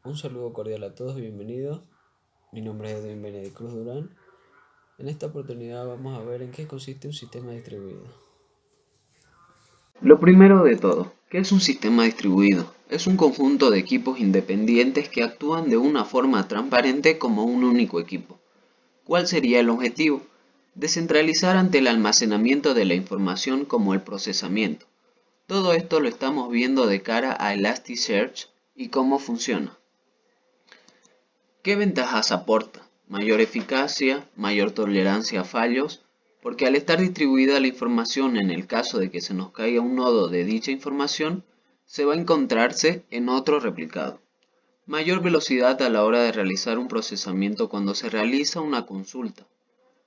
Un saludo cordial a todos, bienvenidos. Mi nombre es Edwin Benedict Cruz Durán. En esta oportunidad vamos a ver en qué consiste un sistema distribuido. Lo primero de todo, ¿qué es un sistema distribuido? Es un conjunto de equipos independientes que actúan de una forma transparente como un único equipo. ¿Cuál sería el objetivo? Descentralizar ante el almacenamiento de la información como el procesamiento. Todo esto lo estamos viendo de cara a Elasticsearch y cómo funciona. ¿Qué ventajas aporta? Mayor eficacia, mayor tolerancia a fallos, porque al estar distribuida la información en el caso de que se nos caiga un nodo de dicha información, se va a encontrarse en otro replicado. Mayor velocidad a la hora de realizar un procesamiento cuando se realiza una consulta.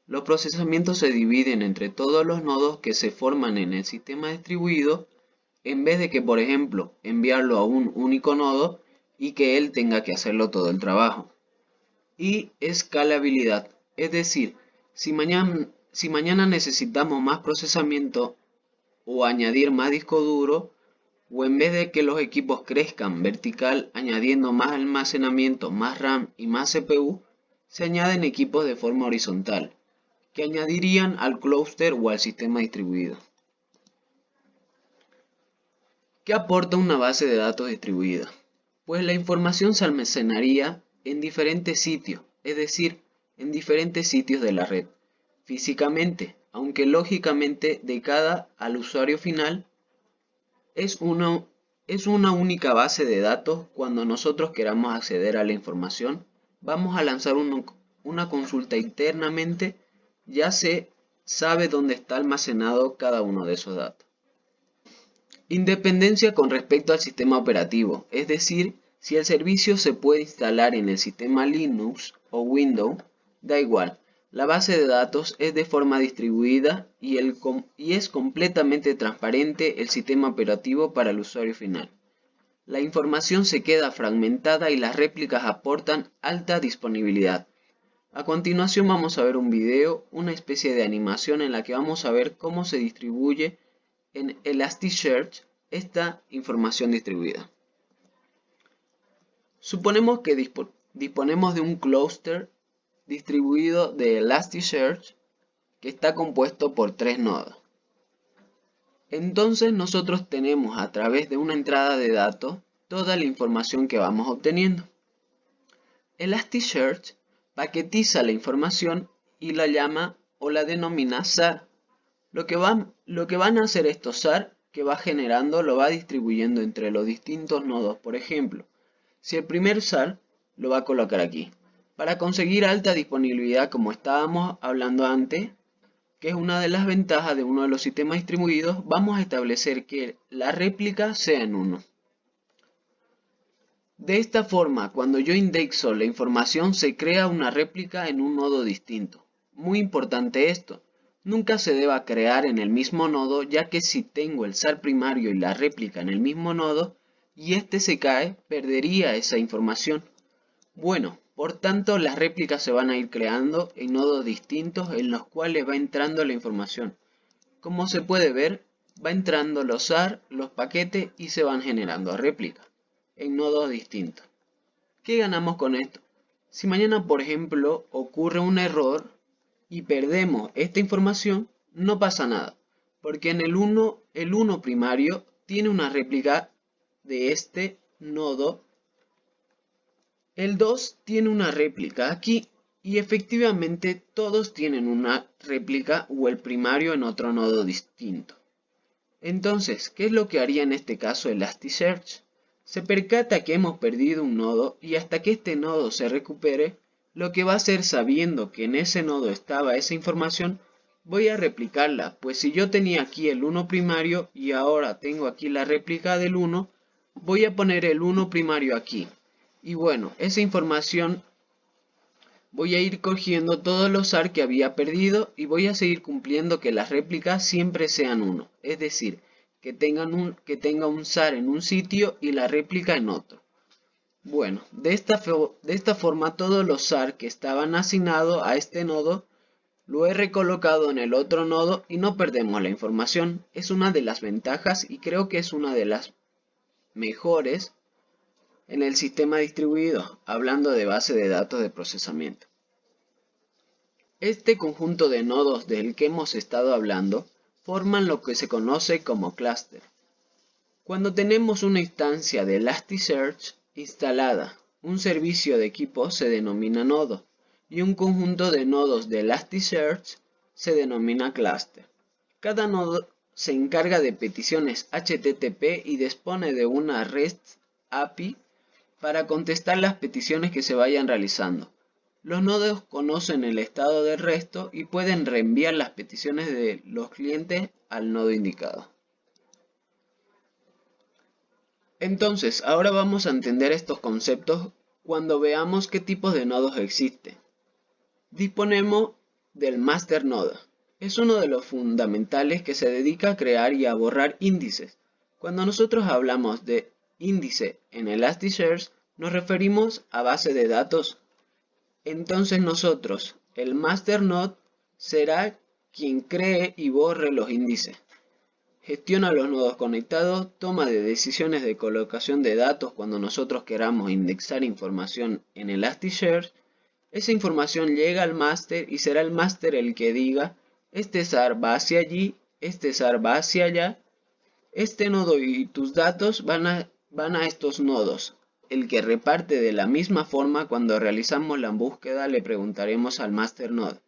Los procesamientos se dividen entre todos los nodos que se forman en el sistema distribuido, en vez de que, por ejemplo, enviarlo a un único nodo y que él tenga que hacerlo todo el trabajo. Y escalabilidad, es decir, si mañana necesitamos más procesamiento o añadir más disco duro, o en vez de que los equipos crezcan vertical añadiendo más almacenamiento, más RAM y más CPU, se añaden equipos de forma horizontal, que añadirían al clúster o al sistema distribuido. ¿Qué aporta una base de datos distribuida? Pues la información se almacenaría en diferentes sitios, es decir, en diferentes sitios de la red, físicamente, aunque lógicamente de cada al usuario final es una única base de datos. Cuando nosotros queramos acceder a la información, vamos a lanzar una consulta internamente, ya se sabe dónde está almacenado cada uno de esos datos. Independencia con respecto al sistema operativo, es decir, si el servicio se puede instalar en el sistema Linux o Windows, da igual, la base de datos es de forma distribuida y es completamente transparente el sistema operativo para el usuario final. La información se queda fragmentada y las réplicas aportan alta disponibilidad. A continuación vamos a ver un video, una especie de animación en la que vamos a ver cómo se distribuye en Elasticsearch esta información distribuida. Suponemos que disponemos de un clúster distribuido de Elasticsearch que está compuesto por 3 nodos. Entonces nosotros tenemos a través de una entrada de datos toda la información que vamos obteniendo. Elasticsearch paquetiza la información y la llama o la denomina SAR. Lo que van a hacer estos SAR que va generando lo va distribuyendo entre los distintos nodos. Por ejemplo, si el primer SAR lo va a colocar aquí. Para conseguir alta disponibilidad, como estábamos hablando antes, que es una de las ventajas de uno de los sistemas distribuidos, vamos a establecer que la réplica sea en 1. De esta forma, cuando yo indexo la información, se crea una réplica en un nodo distinto. Muy importante esto. Nunca se deba crear en el mismo nodo, ya que si tengo el SAR primario y la réplica en el mismo nodo, y este se cae, perdería esa información. Bueno, por tanto las réplicas se van a ir creando en nodos distintos en los cuales va entrando la información. Como se puede ver, va entrando los SAR, los paquetes y se van generando réplicas en nodos distintos. ¿Qué ganamos con esto? Si mañana, por ejemplo, ocurre un error y perdemos esta información, no pasa nada, porque en el 1 primario tiene una réplica de este nodo, el 2 tiene una réplica aquí y efectivamente todos tienen una réplica o el primario en otro nodo distinto. Entonces, ¿qué es lo que haría en este caso Elasticsearch? Se percata que hemos perdido un nodo y hasta que este nodo se recupere, lo que va a hacer, sabiendo que en ese nodo estaba esa información, voy a replicarla, pues si yo tenía aquí el 1 primario y ahora tengo aquí la réplica del 1, voy a poner el 1 primario aquí. Y bueno, esa información voy a ir cogiendo todos los SAR que había perdido y voy a seguir cumpliendo que las réplicas siempre sean 1, es decir, que tenga un SAR en un sitio y la réplica en otro. Bueno, de esta forma todos los SAR que estaban asignados a este nodo lo he recolocado en el otro nodo y no perdemos la información. Es una de las ventajas y creo que es una de las mejores en el sistema distribuido, hablando de base de datos de procesamiento. Este conjunto de nodos del que hemos estado hablando forman lo que se conoce como clúster. Cuando tenemos una instancia de Elasticsearch instalada, un servicio de equipo se denomina nodo y un conjunto de nodos de Elasticsearch se denomina clúster. Cada nodo se encarga de peticiones HTTP y dispone de una REST API para contestar las peticiones que se vayan realizando. Los nodos conocen el estado del resto y pueden reenviar las peticiones de los clientes al nodo indicado. Entonces, ahora vamos a entender estos conceptos cuando veamos qué tipos de nodos existen. Disponemos del Master Node. Es uno de los fundamentales que se dedica a crear y a borrar índices. Cuando nosotros hablamos de índice en Elasticsearch, nos referimos a base de datos. Entonces nosotros, el Master Node, será quien cree y borre los índices. Gestiona los nodos conectados, toma de decisiones de colocación de datos cuando nosotros queramos indexar información en Elasticsearch. Esa información llega al máster y será el máster el que diga, este SAR va hacia allí, este SAR va hacia allá, este nodo y tus datos van a estos nodos. El que reparte de la misma forma cuando realizamos la búsqueda le preguntaremos al master node,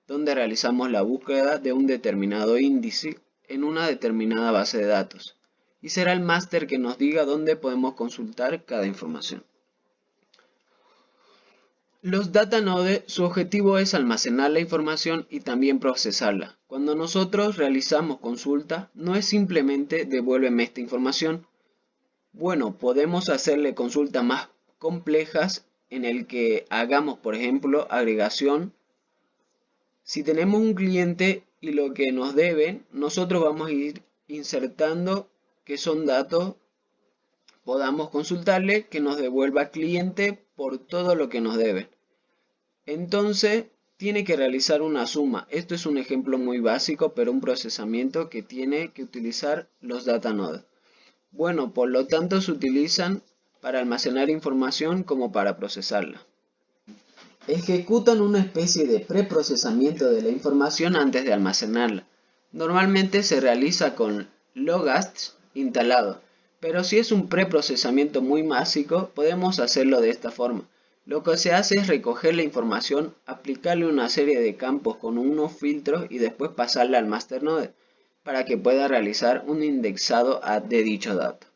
donde realizamos la búsqueda de un determinado índice en una determinada base de datos. Y será el máster que nos diga dónde podemos consultar cada información. Los data nodes, su objetivo es almacenar la información y también procesarla. Cuando nosotros realizamos consulta, no es simplemente devuélveme esta información. Bueno, podemos hacerle consultas más complejas en el que hagamos, por ejemplo, agregación. Si tenemos un cliente y lo que nos deben, nosotros vamos a ir insertando que son datos, podamos consultarle que nos devuelva cliente por todo lo que nos deben. Entonces, tiene que realizar una suma. Esto es un ejemplo muy básico, pero un procesamiento que tiene que utilizar los data nodes. Bueno, por lo tanto se utilizan para almacenar información como para procesarla. Ejecutan una especie de preprocesamiento de la información antes de almacenarla. Normalmente se realiza con logast instalado, pero si es un preprocesamiento muy básico, podemos hacerlo de esta forma. Lo que se hace es recoger la información, aplicarle una serie de campos con unos filtros y después pasarla al master node, para que pueda realizar un indexado de dicho dato.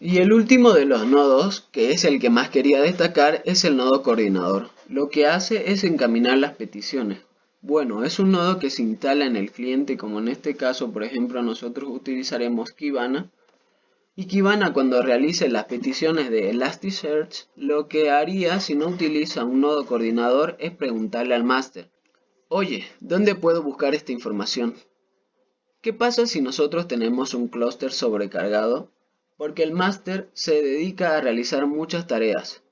Y el último de los nodos, que es el que más quería destacar, es el nodo coordinador. Lo que hace es encaminar las peticiones. Bueno, es un nodo que se instala en el cliente, como en este caso, por ejemplo, nosotros utilizaremos Kibana. Y Kibana, cuando realice las peticiones de Elasticsearch, lo que haría si no utiliza un nodo coordinador es preguntarle al máster: oye, ¿dónde puedo buscar esta información? ¿Qué pasa si nosotros tenemos un clúster sobrecargado? Porque el máster se dedica a realizar muchas tareas.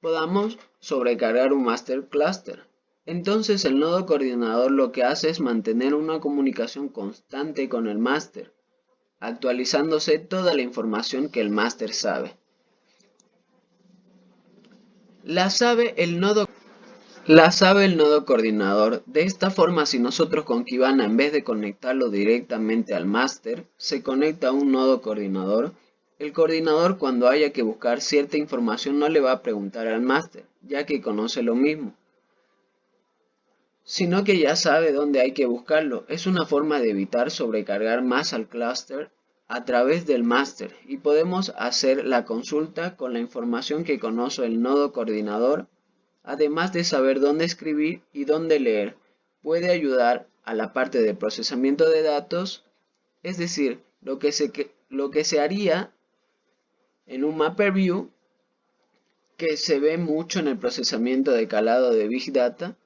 Podamos sobrecargar un master cluster. Entonces el nodo coordinador lo que hace es mantener una comunicación constante con el máster, actualizándose toda la información que el máster sabe. La sabe el nodo coordinador. De esta forma, si nosotros con Kibana, en vez de conectarlo directamente al máster, se conecta a un nodo coordinador, el coordinador, cuando haya que buscar cierta información, no le va a preguntar al máster, ya que conoce lo mismo, sino que ya sabe dónde hay que buscarlo. Es una forma de evitar sobrecargar más al clúster a través del máster, y podemos hacer la consulta con la información que conoce el nodo coordinador. Además de saber dónde escribir y dónde leer, puede ayudar a la parte de procesamiento de datos, es decir, lo que se haría en un Mapper View, que se ve mucho en el procesamiento de calado de Big Data.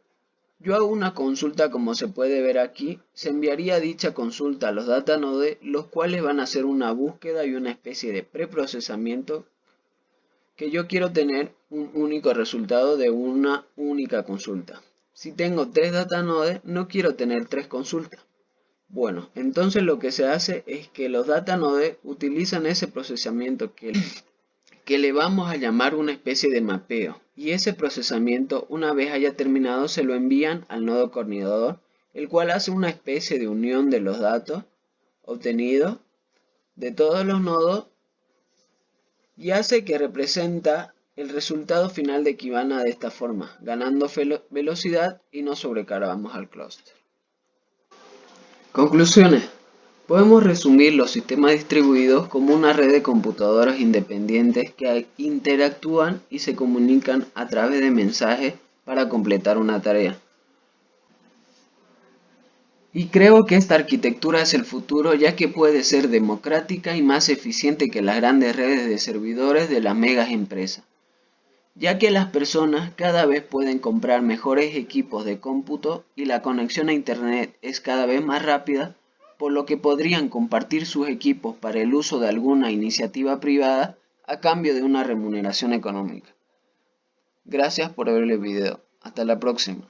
Yo hago una consulta, como se puede ver aquí, se enviaría dicha consulta a los data nodes, los cuales van a hacer una búsqueda y una especie de preprocesamiento, que yo quiero tener un único resultado de una única consulta. Si tengo 3 data nodes, no quiero tener 3 consultas. Bueno, entonces lo que se hace es que los data nodes utilizan ese procesamiento que que le vamos a llamar una especie de mapeo, y ese procesamiento, una vez haya terminado, se lo envían al nodo coordinador, el cual hace una especie de unión de los datos obtenidos de todos los nodos y hace que representa el resultado final de Kibana de esta forma, ganando velocidad y no sobrecargamos al clúster. Conclusiones. Podemos resumir los sistemas distribuidos como una red de computadoras independientes que interactúan y se comunican a través de mensajes para completar una tarea. Y creo que esta arquitectura es el futuro, ya que puede ser democrática y más eficiente que las grandes redes de servidores de las megas empresas, ya que las personas cada vez pueden comprar mejores equipos de cómputo y la conexión a internet es cada vez más rápida, por lo que podrían compartir sus equipos para el uso de alguna iniciativa privada a cambio de una remuneración económica. Gracias por ver el video. Hasta la próxima.